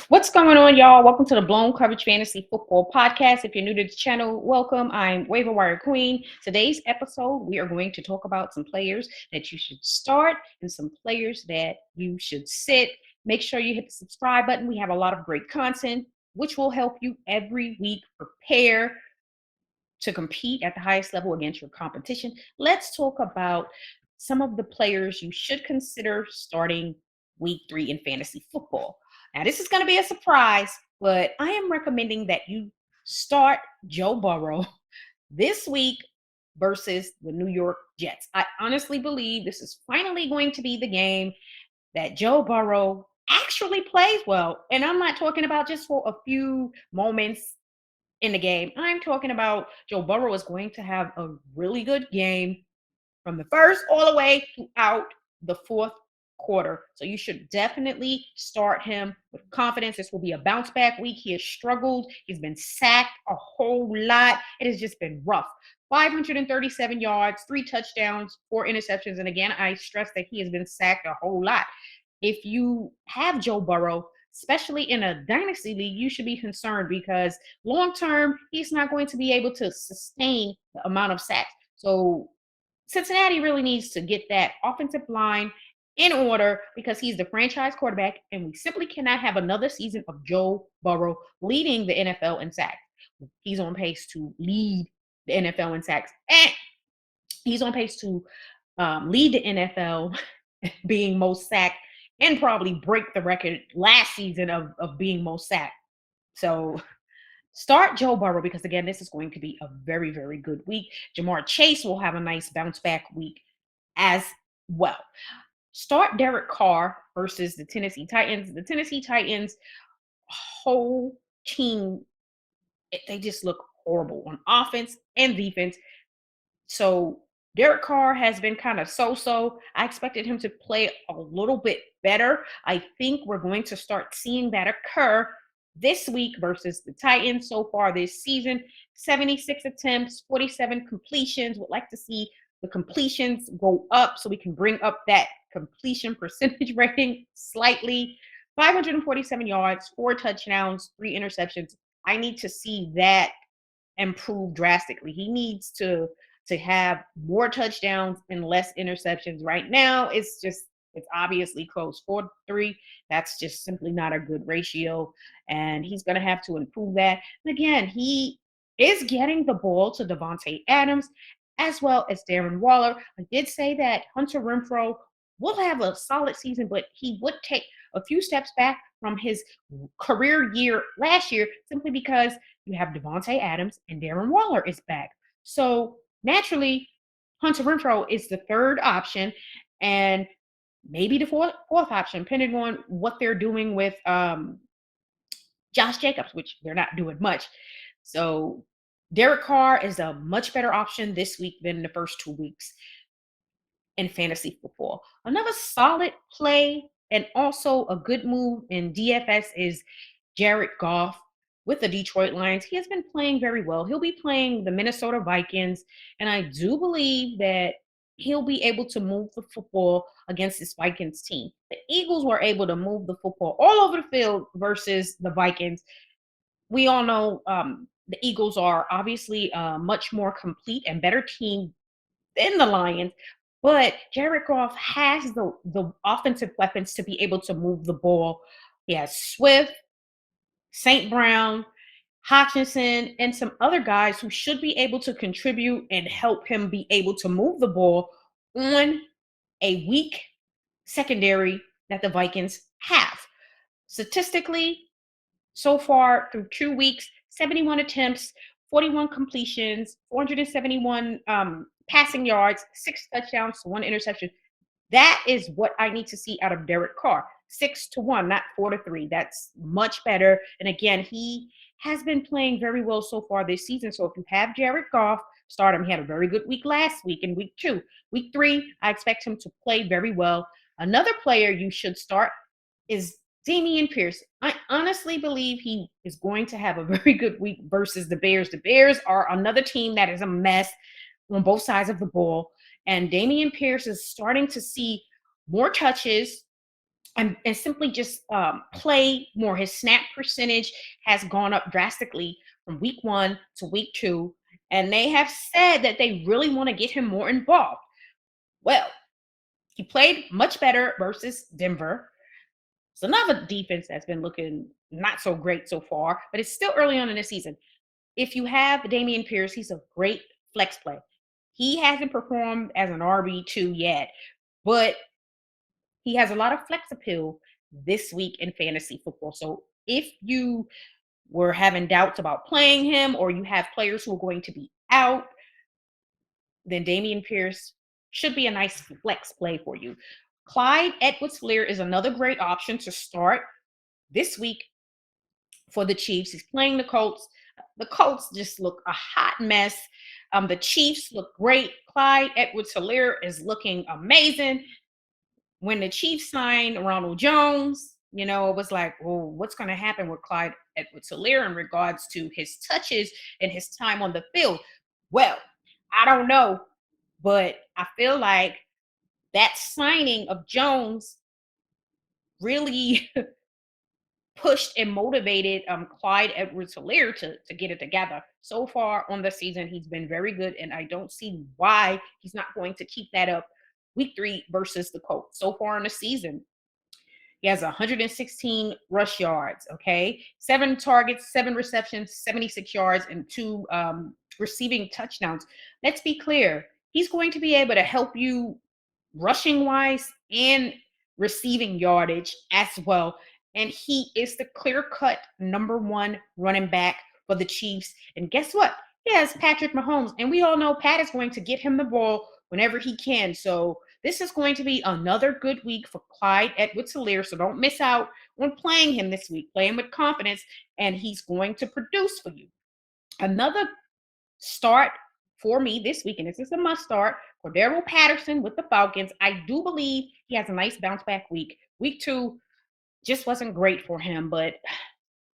What's going on, y'all? Welcome to the Blown Coverage Fantasy Football Podcast. If you're new to the channel, welcome. I'm waiverwirequeen. Today's episode, we are going to talk about some players that you should start and some players that you should sit. Make sure you hit the subscribe button. We have a lot of great content, which will help you every week prepare to compete at the highest level against your competition. Let's talk about some of the players you should consider starting week 3 in fantasy football. Now, this is going to be a surprise, but I am recommending that you start Joe Burrow this week versus the New York Jets. I honestly believe this is finally going to be the game that Joe Burrow actually plays well. And I'm not talking about just for a few moments in the game. I'm talking about Joe Burrow is going to have a really good game from the first all the way throughout the fourth quarter. So you should definitely start him with confidence. This will be a bounce back week. He has struggled. He's been sacked a whole lot. It has just been rough. 537 yards, 3 touchdowns, 4 interceptions. And again, I stress that he has been sacked a whole lot. If you have Joe Burrow, especially in a dynasty league, you should be concerned because long term, he's not going to be able to sustain the amount of sacks. So Cincinnati really needs to get that offensive line in order because he's the franchise quarterback, and we simply cannot have another season of Joe Burrow leading the NFL in sacks. He's on pace to lead the NFL in sacks, and he's on pace to lead the NFL being most sacked and probably break the record last season of being most sacked. So start Joe Burrow because, again, this is going to be a very, very good week. Jamar Chase will have a nice bounce back week as well. Start Derek Carr versus the Tennessee Titans. The Tennessee Titans whole team, they just look horrible on offense and defense. So Derek Carr has been kind of so-so. I expected him to play a little bit better. I think we're going to start seeing that occur this week versus the Titans so far this season. 76 attempts, 47 completions. Would like to see the completions go up so we can bring up that completion percentage rating slightly. 547 yards, 4 touchdowns, 3 interceptions. I need to see that improve drastically. He needs to have more touchdowns and less interceptions. Right now, it's obviously close 4-3. That's just simply not a good ratio, and he's going to have to improve that. And again, he is getting the ball to Devontae Adams as well as Darren Waller. I did say that Hunter Renfrow will have a solid season, but he would take a few steps back from his career year last year simply because you have Devontae Adams and Darren Waller is back. So naturally, Hunter Renfrow is the third option, and maybe the fourth option, depending on what they're doing with Josh Jacobs, which they're not doing much. So Derek Carr is a much better option this week than the first 2 weeks in fantasy football. Another solid play and also a good move in DFS is Jared Goff with the Detroit Lions. He has been playing very well. He'll be playing the Minnesota Vikings, and I do believe that he'll be able to move the football against this Vikings team. The Eagles were able to move the football all over the field versus the Vikings. We all know the Eagles are obviously a much more complete and better team than the Lions, but Jared Goff has the offensive weapons to be able to move the ball. He has Swift, St. Brown, Hutchinson, and some other guys who should be able to contribute and help him be able to move the ball on a weak secondary that the Vikings have. Statistically, so far through 2 weeks, 71 attempts, 41 completions, 471 passing yards, 6 touchdowns, 1 interception. That is what I need to see out of Derek Carr. 6-1, not 4-3. That's much better. And again, he has been playing very well so far this season. So if you have Jared Goff, start him. He had a very good week last week in week 2. Week 3, I expect him to play very well. Another player you should start is Dameon Pierce. I honestly believe he is going to have a very good week versus the Bears. The Bears are another team that is a mess on both sides of the ball. And Dameon Pierce is starting to see more touches and simply just play more. His snap percentage has gone up drastically from week 1 to week 2, and they have said that they really want to get him more involved. Well, he played much better versus Denver. It's another defense that's been looking not so great so far, but it's still early on in the season. If you have Damian Pierce, he's a great flex play. He hasn't performed as an RB2 yet, but he has a lot of flex appeal this week in fantasy football. So if you were having doubts about playing him, or you have players who are going to be out, then Damian Pierce should be a nice flex play for you. Clyde Edwards-Helaire is another great option to start this week for the Chiefs. He's playing the Colts. The Colts just look a hot mess. The Chiefs look great. Clyde Edwards-Helaire is looking amazing. When the Chiefs signed Ronald Jones, it was like, well, what's going to happen with Clyde Edwards-Helaire in regards to his touches and his time on the field? Well, I don't know, but I feel like that signing of Jones really pushed and motivated Clyde Edwards-Helaire to get it together. So far on the season, he's been very good, and I don't see why he's not going to keep that up week 3 versus the Colts. So far in the season, he has 116 rush yards, okay? 7 targets, 7 receptions, 76 yards, and 2 receiving touchdowns. Let's be clear. He's going to be able to help you rushing wise and receiving yardage as well. And he is the clear cut number 1 running back for the Chiefs. And guess what? He has Patrick Mahomes. And we all know Pat is going to get him the ball whenever he can. So this is going to be another good week for Clyde Edwards-Helaire. So don't miss out on playing him this week. Play him with confidence, and he's going to produce for you. Another start for me this week, and this is a must start, Cordero Patterson with the Falcons. I do believe he has a nice bounce back week. Week 2 just wasn't great for him, but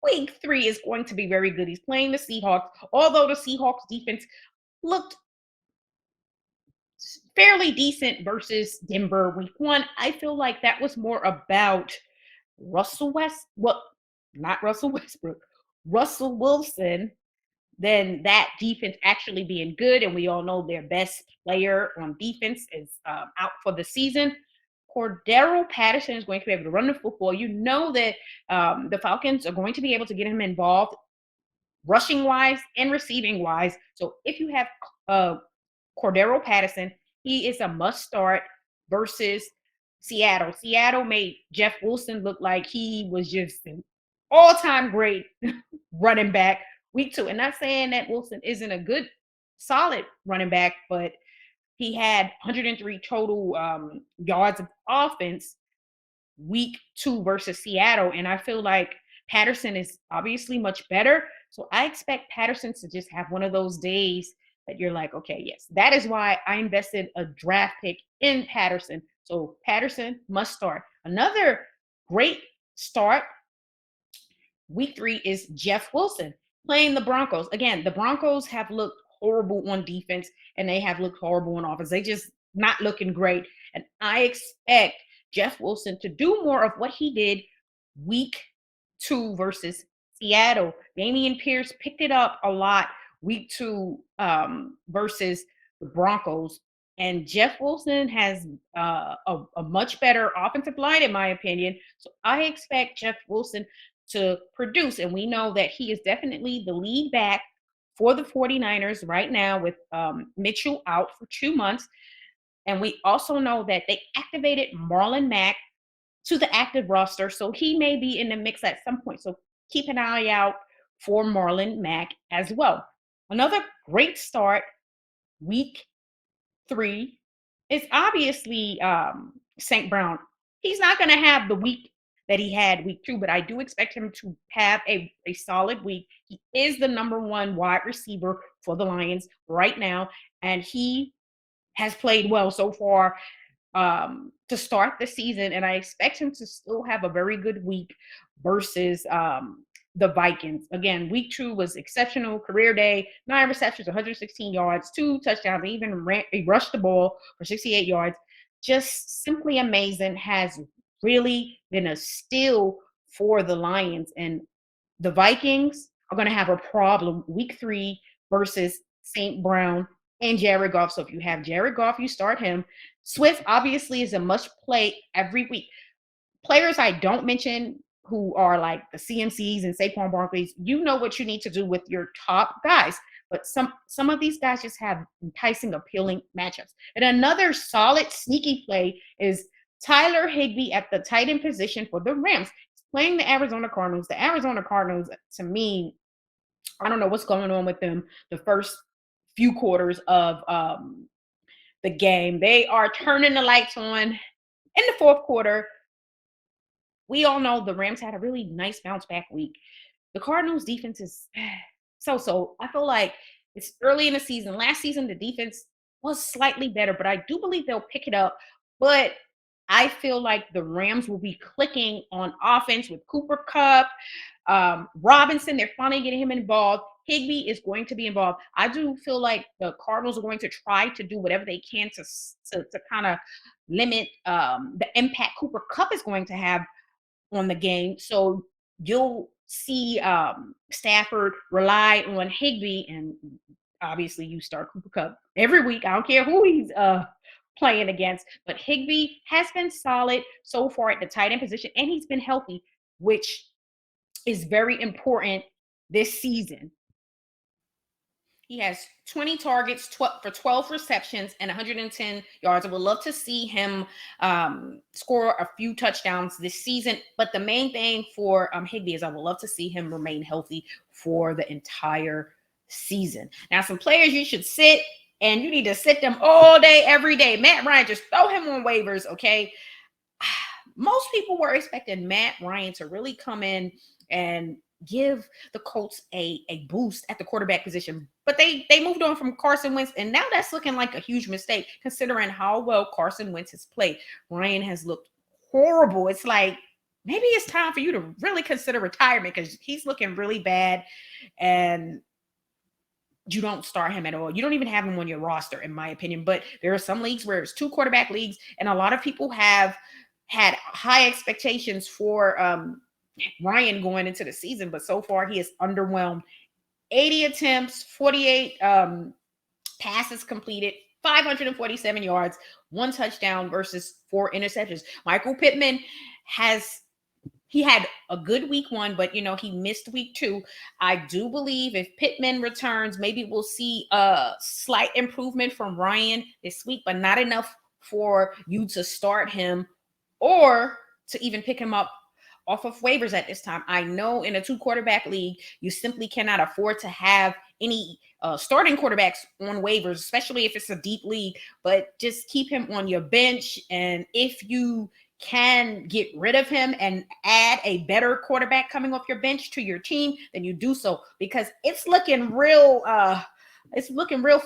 week 3 is going to be very good. He's playing the Seahawks, although the Seahawks defense looked fairly decent versus Denver week 1. I feel like that was more about not Russell Westbrook, Russell Wilson, than that defense actually being good. And we all know their best player on defense is out for the season. Cordero Patterson is going to be able to run the football. You know that the Falcons are going to be able to get him involved rushing wise and receiving wise. So if you have Cordero Patterson, he is a must start versus Seattle. Seattle made Jeff Wilson look like he was just an all time great running back week 2. And not saying that Wilson isn't a good, solid running back, but he had 103 total yards of offense week 2 versus Seattle. And I feel like Patterson is obviously much better. So I expect Patterson to just have one of those days that you're like, okay, yes, that is why I invested a draft pick in Patterson. So Patterson must start. Another great start week 3 is Jeff Wilson playing the Broncos. Again, the Broncos have looked horrible on defense, and they have looked horrible on offense. They just not looking great. And I expect Jeff Wilson to do more of what he did week 2 versus Seattle. Damian Pierce picked it up a lot week 2 versus the Broncos. And Jeff Wilson has a much better offensive line, in my opinion. So I expect Jeff Wilson to produce. And we know that he is definitely the lead back for the 49ers right now with Mitchell out for 2 months. And we also know that they activated Marlon Mack to the active roster. So he may be in the mix at some point. So keep an eye out for Marlon Mack as well. Another great start, week 3, is obviously St. Brown. He's not going to have the week that he had week 2, but I do expect him to have a solid week. He is the number 1 wide receiver for the Lions right now, and he has played well so far to start the season, and I expect him to still have a very good week versus the Vikings. Again, week 2 was exceptional. Career day, 9 receptions, 116 yards, 2 touchdowns. He rushed the ball for 68 yards. Just simply amazing. Has really been a steal for the Lions. And the Vikings are going to have a problem week 3 versus St. Brown and Jared Goff. So if you have Jared Goff, you start him. Swift obviously is a must play every week. Players I don't mention who are like the CMCs and Saquon Barkley's, you know what you need to do with your top guys. But some of these guys just have enticing, appealing matchups. And another solid, sneaky play is Tyler Higbee at the tight end position for the Rams. He's playing the Arizona Cardinals. The Arizona Cardinals, to me, I don't know what's going on with them the first few quarters of the game. They are turning the lights on in the fourth quarter. We all know the Rams had a really nice bounce back week. The Cardinals defense is so. I feel like it's early in the season. Last season, the defense was slightly better, but I do believe they'll pick it up. But I feel like the Rams will be clicking on offense with Cooper Kupp, Robinson. They're finally getting him involved. Higbee is going to be involved. I do feel like the Cardinals are going to try to do whatever they can to kind of limit the impact Cooper Kupp is going to have on the game. So you'll see Stafford rely on Higbee, and obviously you start Cooper Kupp every week. I don't care who he's playing against, but Higbee has been solid so far at the tight end position, and he's been healthy, which is very important this season. He has 20 targets for 12 receptions and 110 yards. I would love to see him score a few touchdowns this season. But the main thing for Higbee is I would love to see him remain healthy for the entire season. Now, some players you should sit, and you need to sit them all day, every day. Matt Ryan, just throw him on waivers, okay? Most people were expecting Matt Ryan to really come in and give the Colts a boost at the quarterback position. But they moved on from Carson Wentz, and now that's looking like a huge mistake considering how well Carson Wentz has played. Ryan has looked horrible. It's like maybe it's time for you to really consider retirement because he's looking really bad, and you don't start him at all. You don't even have him on your roster, in my opinion. But there are some leagues where it's 2 quarterback leagues, and a lot of people have had high expectations for Ryan going into the season, but so far he has underwhelmed. 80 attempts, 48 passes completed, 547 yards, 1 touchdown versus 4 interceptions. Michael Pittman had a good week 1, but he missed week 2. I do believe if Pittman returns, maybe we'll see a slight improvement from Ryan this week, but not enough for you to start him or to even pick him up off of waivers at this time. I know in a 2 quarterback league, you simply cannot afford to have any starting quarterbacks on waivers, especially if it's a deep league, but just keep him on your bench. And if you can get rid of him and add a better quarterback coming off your bench to your team, then you do so, because it's looking real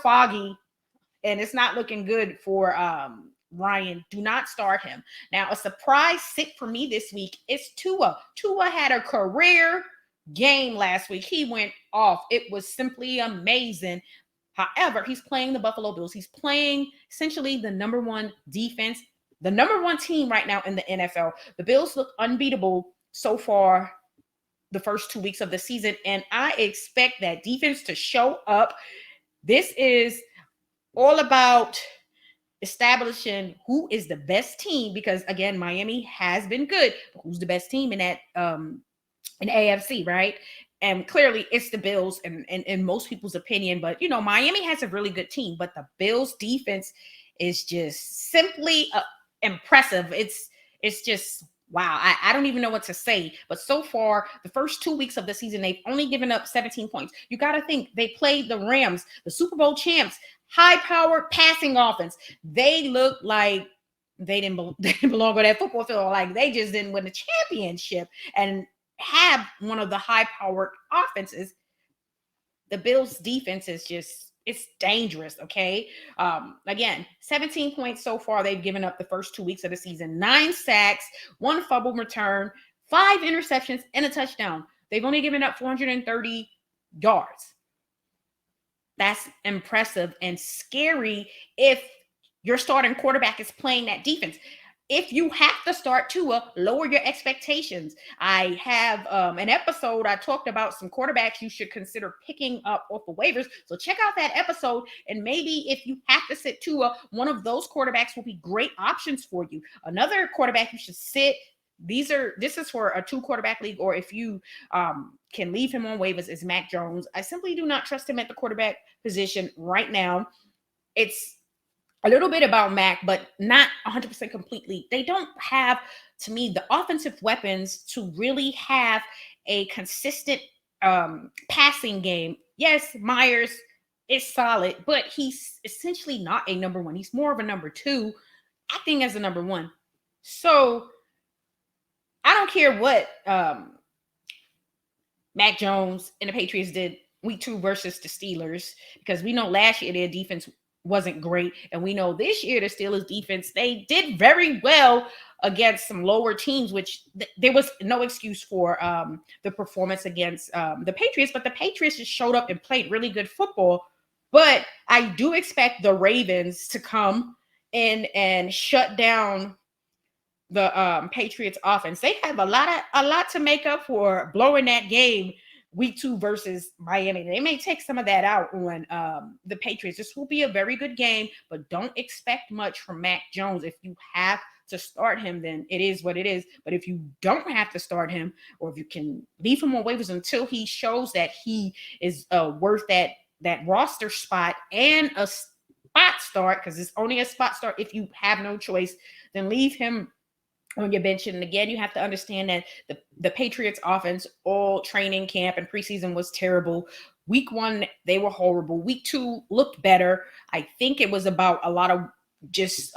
foggy, and it's not looking good for Ryan. Do not start him. Now, a surprise sit for me this week is Tua. Tua had a career game last week. He went off. It was simply amazing. However, he's playing the Buffalo Bills. He's playing essentially the number 1 defense, the number 1 team right now in the NFL. The Bills look unbeatable so far the first 2 weeks of the season, and I expect that defense to show up. This is all about establishing who is the best team, because again, Miami has been good, but who's the best team in that in AFC, right? And clearly it's the Bills in most people's opinion, but Miami has a really good team, but the Bills defense is just simply impressive. It's just wow. I don't even know what to say, but so far the first 2 weeks of the season, they've only given up 17 points. You got to think they played the Rams, the Super Bowl champs, high-powered passing offense. They look like they didn't belong on that football field. Like they just didn't win the championship and have one of the high-powered offenses. The Bills' defense is just, it's dangerous, okay? Again, 17 points so far they've given up the first 2 weeks of the season. 9 sacks, 1 fumble return, 5 interceptions, and a touchdown. They've only given up 430 yards. That's impressive and scary if your starting quarterback is playing that defense. if you have to start Tua, lower your expectations. I have an episode I talked about some quarterbacks you should consider picking up off of waivers. So check out that episode, and maybe if you have to sit Tua, one of those quarterbacks will be great options for you. Another quarterback you should sit. This is for a 2 quarterback league, or if you can leave him on waivers, is Mac Jones. I simply do not trust him at the quarterback position right now. It's a little bit about Mac, but not 100% completely. They don't have, to me, the offensive weapons to really have a consistent passing game. Yes, Myers is solid, but he's essentially not a number one. He's more of a number 2, acting as a number 1. So I don't care what Mac Jones and the Patriots did week 2 versus the Steelers, because we know last year their defense wasn't great, and we know this year the Steelers defense, they did very well against some lower teams, which there was no excuse for the performance against the Patriots, but the Patriots just showed up and played really good football. But I do expect the Ravens to come in and shut down the Patriots offense. They have a lot to make up for blowing that game week 2 versus Miami. They may take some of that out on the Patriots. This will be a very good game, but don't expect much from Mac Jones. If you have to start him, then it is what it is. But if you don't have to start him, or if you can leave him on waivers until he shows that he is worth that roster spot and a spot start, because it's only a spot start if you have no choice, then leave him on your bench. And again, you have to understand that the Patriots offense, all training camp and preseason, was terrible. Week 1, they were horrible. Week 2 looked better. I think it was about a lot of just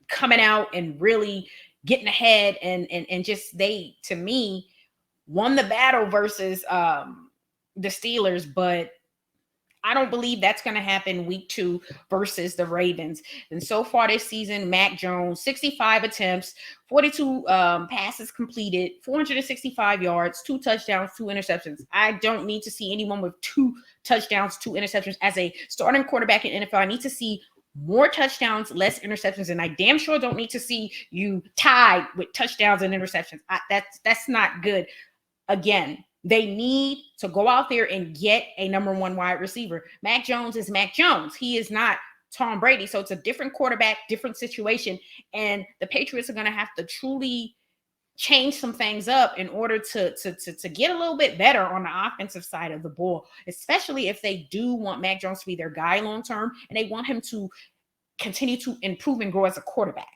coming out and really getting ahead, and just they, to me, won the battle versus the Steelers. But I don't believe that's going to happen week 2 versus the Ravens. And so far this season, Mac Jones, 65 attempts, 42 passes completed, 465 yards, 2 touchdowns, 2 interceptions. I don't need to see anyone with 2 touchdowns, 2 interceptions as a starting quarterback in NFL. I need to see more touchdowns, less interceptions, and I damn sure don't need to see you tied with touchdowns and interceptions. That's not good. Again, they need to go out there and get a number 1 wide receiver. Mac Jones is Mac Jones. He is not Tom Brady. So it's a different quarterback, different situation. And the Patriots are going to have to truly change some things up in order to get a little bit better on the offensive side of the ball, especially if they do want Mac Jones to be their guy long term, and they want him to continue to improve and grow as a quarterback.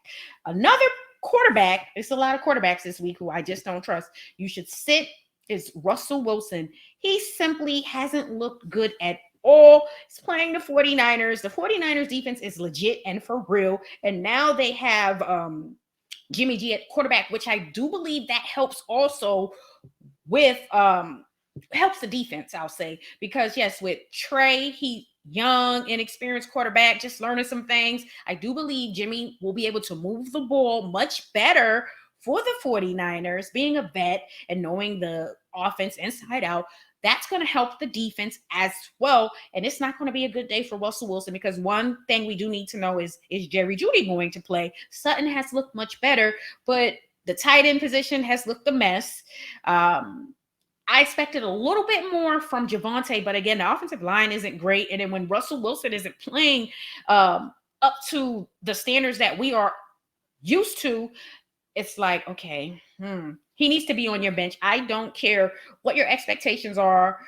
Another quarterback, it's a lot of quarterbacks this week who I just don't trust, you should sit, is Russell Wilson. He simply hasn't looked good at all. He's playing the 49ers. The 49ers defense is legit and for real. And now they have Jimmy G at quarterback, which I do believe that helps also with helps the defense, I'll say. Because yes, with Trey, he young, inexperienced quarterback, just learning some things. I do believe Jimmy will be able to move the ball much better for the 49ers, being a vet and knowing the offense inside out. That's going to help the defense as well. And it's not going to be a good day for Russell Wilson, because one thing we do need to know is Jerry Jeudy going to play? Sutton has looked much better, but the tight end position has looked a mess. I expected a little bit more from Javonte, but again, the offensive line isn't great. And then when Russell Wilson isn't playing up to the standards that we are used to, it's like, okay, he needs to be on your bench. I don't care what your expectations are,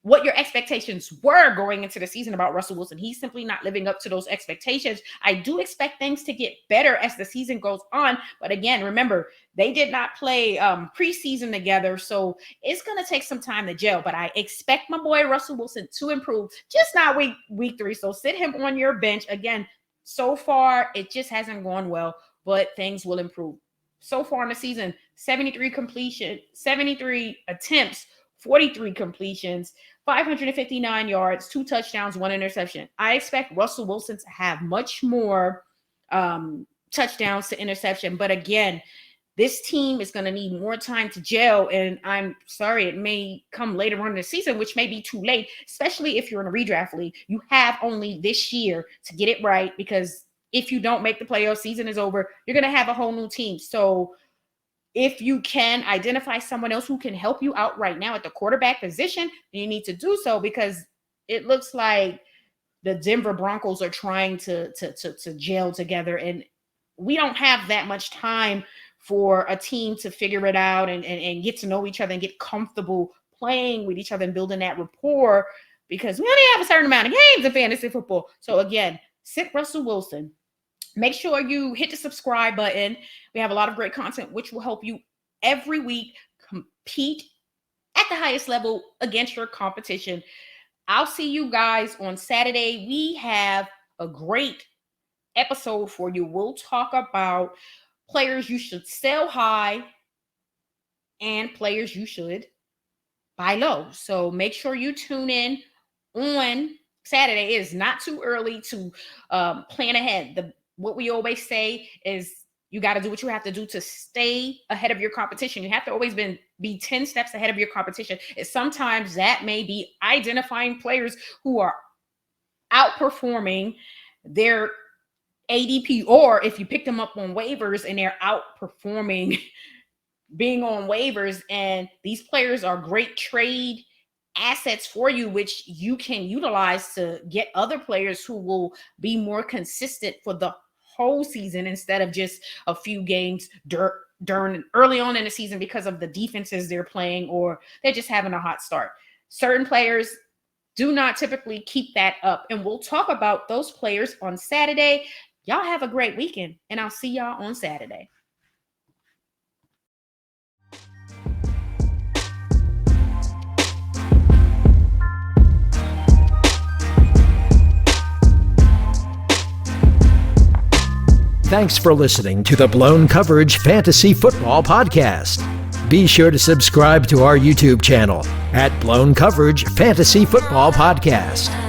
what your expectations were going into the season about Russell Wilson. He's simply not living up to those expectations. I do expect things to get better as the season goes on. But again, remember, they did not play preseason together, so it's going to take some time to gel. But I expect my boy Russell Wilson to improve, just not week 3. So sit him on your bench. Again, so far, it just hasn't gone well, but things will improve. So far in the season, 73 attempts, 43 completions, 559 yards, 2 touchdowns, 1 interception. I expect Russell Wilson to have much more touchdowns to interception. But again, this team is going to need more time to gel. And I'm sorry, it may come later on in the season, which may be too late, especially if you're in a redraft league. You have only this year to get it right, because if you don't make the playoffs, season is over, you're going to have a whole new team. So if you can identify someone else who can help you out right now at the quarterback position, you need to do so, because it looks like the Denver Broncos are trying to gel together, and we don't have that much time for a team to figure it out and get to know each other and get comfortable playing with each other and building that rapport, because we only have a certain amount of games in fantasy football. So again, sit Russell Wilson. Make sure you hit the subscribe button. We have a lot of great content which will help you every week compete at the highest level against your competition. I'll see you guys on Saturday. We have a great episode for you. We'll talk about players you should sell high and players you should buy low. So make sure you tune in on Saturday. It is not too early to plan ahead. What we always say is you got to do what you have to do to stay ahead of your competition. You have to always be 10 steps ahead of your competition. And sometimes that may be identifying players who are outperforming their ADP, or if you pick them up on waivers and they're outperforming being on waivers, and these players are great trade assets for you, which you can utilize to get other players who will be more consistent for the whole season instead of just a few games during early on in the season because of the defenses they're playing, or they're just having a hot start. Certain players do not typically keep that up, and we'll talk about those players on Saturday. Y'all have a great weekend, and I'll see y'all on Saturday. Thanks for listening to the Blown Coverage Fantasy Football Podcast. Be sure to subscribe to our YouTube channel at Blown Coverage Fantasy Football Podcast.